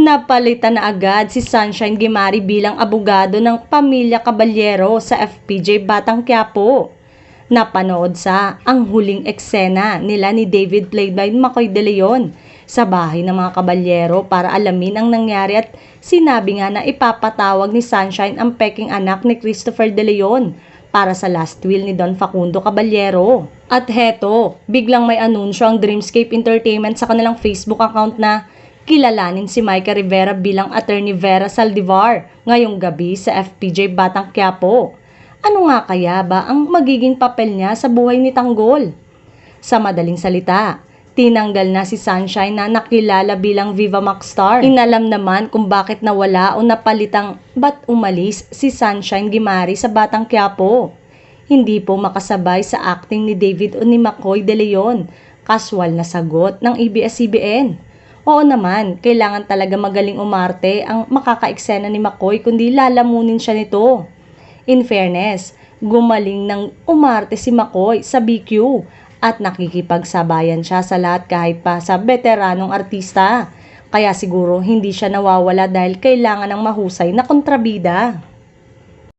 Napalitan na agad si Sunshine Guimari bilang abogado ng pamilya Caballero sa FPJ Batang Quiapo. Napanood sa Ang Huling Eksena nila ni David played by Makoy De Leon sa bahay ng mga Caballero para alamin ang nangyari at sinabi nga na ipapatawag ni Sunshine ang peking anak ni Christopher De Leon para sa last will ni Don Facundo Caballero. At heto, biglang may anunsyo ang Dreamscape Entertainment sa kanilang Facebook account na kilalanin si Micah Rivera bilang Attorney Vera Saldivar ngayong gabi sa FPJ Batang Quiapo. Ano nga kaya ba ang magiging papel niya sa buhay ni Tanggol? Sa madaling salita, tinanggal na si Sunshine na nakilala bilang Viva Max star. Inalam naman kung bakit nawala o napalitang ba't umalis si Sunshine Guimari sa Batang Quiapo. Hindi po makasabay sa acting ni David o ni Makoy De Leon. Kaswal na sagot ng ABS-CBN. Oo naman, kailangan talaga magaling umarte ang makakaeksena ni Makoy kundi lalamunin siya nito. In fairness, gumaling ng umarte si Makoy sa BQ at nakikipagsabayan siya sa lahat kahit pa sa veteranong artista. Kaya siguro hindi siya nawawala dahil kailangan ng mahusay na kontrabida.